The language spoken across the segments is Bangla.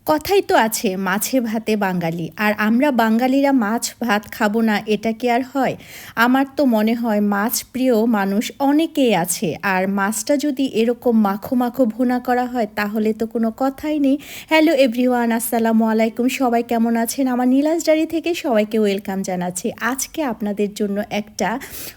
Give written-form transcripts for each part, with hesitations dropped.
কথাই তো আছে মাছে ভাতে বাঙালি। আর আমরা বাঙালিরা মাছ ভাত খাবো না এটা কি আর হয়? আমার তো মনে হয় মাছ প্রিয় মানুষ অনেকেই আছে। আর মাছটা যদি এরকম মাখো, মাখো ভুনা করা হয় তাহলে তো কোনো কথাই নেই। হ্যালো এভরিওয়ান, আসসালামু আলাইকুম। সবাই কেমন আছেন? আমার নীলাজ ডায়েরি থেকে সবাইকে ওয়েলকাম জানাচ্ছি। আজকে আপনাদের জন্য একটা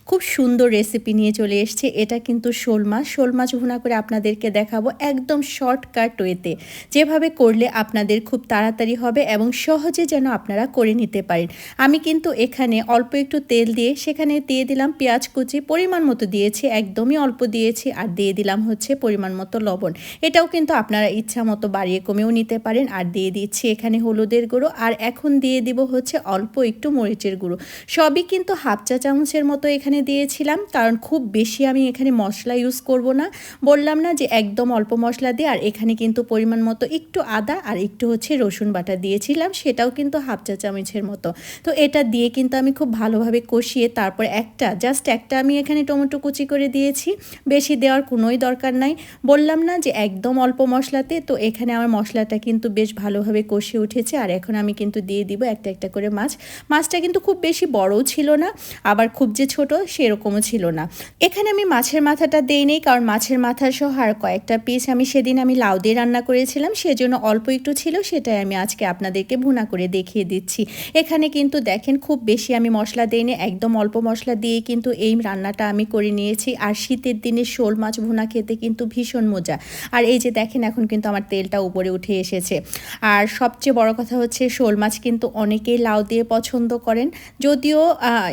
খুব সুন্দর রেসিপি নিয়ে চলে এসেছি। এটা কিন্তু শোল মাছ। শোল মাছ ভুনা করে আপনাদেরকে দেখাবো একদম শর্টকাট ওয়েতে। যেভাবে করলে আপনাদের খুব তাড়াতাড়ি হবে এবং সহজে যেন আপনারা করে নিতে পারেন। আমি কিন্তু এখানে অল্প একটু তেল দিয়ে সেখানে দিয়ে দিলাম পেঁয়াজ কুচি, পরিমাণ মতো দিয়েছি, একদমই অল্প দিয়েছি, আর দিয়ে দিলাম হচ্ছে পরিমাণ মতো লবণ। এটাও কিন্তু আপনারা ইচ্ছা মতো বাড়িয়ে কমেও নিতে পারেন। আর দিয়ে দিচ্ছি এখানে হলুদের গুঁড়ো, আর এখন দিয়ে দিব হচ্ছে অল্প একটু মরিচের গুঁড়ো। সবই কিন্তু হাফ চা চামচের মতো এখানে দিয়েছিলাম, কারণ খুব বেশি আমি এখানে মশলা ইউজ করব না। বললাম না যে একদম অল্প মশলা দিয়ে। আর এখানে কিন্তু পরিমাণ মতো একটু আদা আর একটু হচ্ছে রসুন বাটা দিয়েছিলাম, সেটাও কিন্তু হাফ চা চামচের মতো। তো এটা দিয়ে কিন্তু আমি খুব ভালোভাবে কষিয়ে তারপর জাস্ট একটা আমি এখানে টমেটো কুচি করে দিয়েছি। বেশি দেওয়ার কোনোই দরকার নাই। বললাম না যে একদম অল্প মশলাতে। তো এখানে আমার মশলাটা কিন্তু বেশ ভালোভাবে কষে উঠেছে। আর এখন আমি কিন্তু দিয়ে দিব একটা একটা করে মাছ। মাছটা কিন্তু খুব বেশি বড়ও ছিল না, আবার খুব যে ছোট সেরকমও ছিল না। এখানে আমি মাছের মাথাটা দেইনি, কারণ মাছের মাথা সহ আর কয়েকটা পিস সেদিন আমি লাউ দিয়ে রান্না করেছিলাম, সেজন্য অল্প একটু ছিল, সেটাই আমি আজকে আপনাদেরকে ভুনা করে দেখিয়ে দিচ্ছি। এখানে কিন্তু দেখেন খুব বেশি আমি মশলা দেইনি, একদম অল্প মশলা দিয়ে কিন্তু এই রান্নাটা আমি করে নিয়েছি। আর শীতের দিনে শোল মাছ ভুনা খেতে কিন্তু ভীষণ মজা। আর এই যে দেখেন এখন কিন্তু আমার তেলটা উপরে উঠে এসেছে। আর সবচেয়ে বড় কথা হচ্ছে শোল মাছ কিন্তু অনেকেই লাউ দিয়ে পছন্দ করেন, যদিও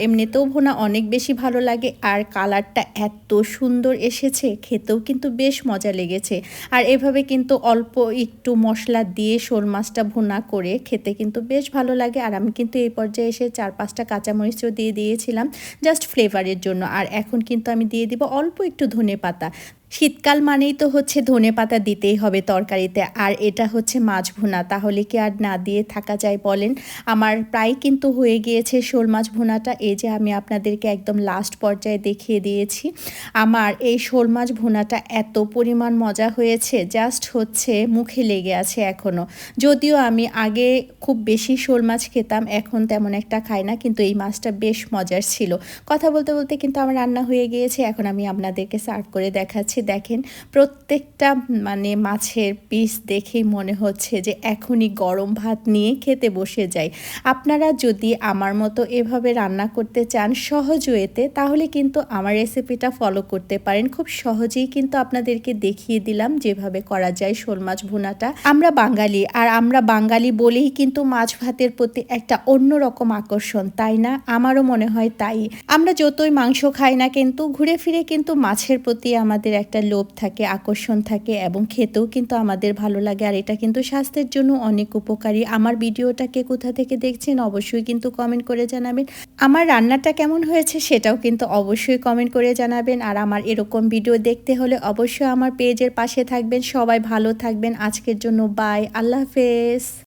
এমনিতেও ভুনা অনেক বেশি ভালো লাগে। আর কালারটা এত সুন্দর এসেছে, খেতেও কিন্তু বেশ মজা লেগেছে। আর এভাবে কিন্তু অল্প একটু মশলা দিয়ে শোল মাছটা ভুনা করে খেতে কিন্তু বেশ ভালো লাগে। আর আমি কিন্তু এই পর্যায়ে এসে 4-5টা কাঁচামরিচও দিয়ে দিয়েছিলাম জাস্ট ফ্লেভারের জন্য। আর এখন কিন্তু আমি দিয়ে দিব অল্প একটু ধনেপাতা। শীতকাল মানেই তো হচ্ছে ধনেপাতা দিতেই হবে তরকারিতে। আর এটা হচ্ছে মাছ ভুনা, তাহলে কি আর না দিয়ে থাকা যায় বলেন? আমার প্রায় কিন্তু হয়ে গিয়েছে শোল মাছ ভুনাটা। এই যে আমি আপনাদেরকে একদম লাস্ট পর্যায়ে দেখিয়ে দিয়েছি। আমার এই শোল মাছ ভুনাটা এত পরিমাণ মজা হয়েছে, জাস্ট হচ্ছে মুখে লেগে আছে এখনও। যদিও আমি আগে খুব বেশি শোল মাছ খেতাম, এখন তেমন একটা খাই না, কিন্তু এই মাছটা বেশ মজার ছিল। কথা বলতে বলতে কিন্তু আমার রান্না হয়ে গিয়েছে। এখন আমি আপনাদেরকে সার্ভ করে দেখাচ্ছি। দেখেন প্রত্যেকটা মাছের পিস দেখেই মনে হচ্ছে যে এখনই গরম ভাত নিয়ে খেতে বসে যাই। আপনারা যদি আমার মতো এভাবে রান্না করতে চান সহজ ওয়েতে, তাহলে কিন্তু আমার রেসিপিটা ফলো করতে পারেন। খুব সহজেই কিন্তু আপনাদেরকে দেখিয়ে দিলাম যেভাবে করা যায় শোল মাছ ভুনাটা। আমরা বাঙালি, আর আমরা বাঙালি বলেই কিন্তু মাছ ভাতের প্রতি একটা অন্যরকম আকর্ষণ, তাই না? আমারও মনে হয় তাই। আমরা যতই মাংস খাই না, কিন্তু ঘুরে ফিরে কিন্তু মাছের প্রতি আমাদের একটা লোভ থাকে, আকর্ষণ থাকে, এবং খেতেও কিন্তু আমাদের ভালো লাগে। আর এটা কিন্তু স্বাস্থ্যের জন্য অনেক উপকারী। আমার ভিডিওটাকে কোথা থেকে দেখছেন অবশ্যই কিন্তু কমেন্ট করে জানাবেন। আমার রান্নাটা কেমন হয়েছে সেটাও কিন্তু অবশ্যই কমেন্ট করে জানাবেন। আর আমার এরকম ভিডিও দেখতে হলে অবশ্যই আমার পেজের পাশে থাকবেন। সবাই ভালো থাকবেন। আজকের জন্য বাই, আল্লাহ হাফেজ।